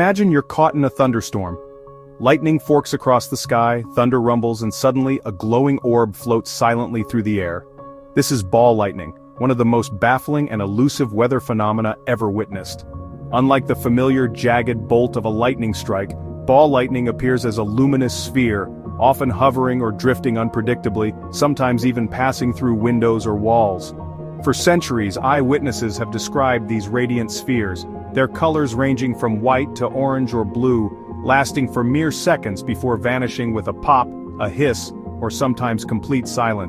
Imagine you're caught in a thunderstorm. Lightning forks across the sky, thunder rumbles, and suddenly a glowing orb floats silently through the air. This is ball lightning, one of the most baffling and elusive weather phenomena ever witnessed. Unlike the familiar jagged bolt of a lightning strike, ball lightning appears as a luminous sphere, often hovering or drifting unpredictably, sometimes even passing through windows or walls. For centuries, eyewitnesses have described these radiant spheres, their colors ranging from white to orange or blue, lasting for mere seconds before vanishing with a pop, a hiss, or sometimes complete silence.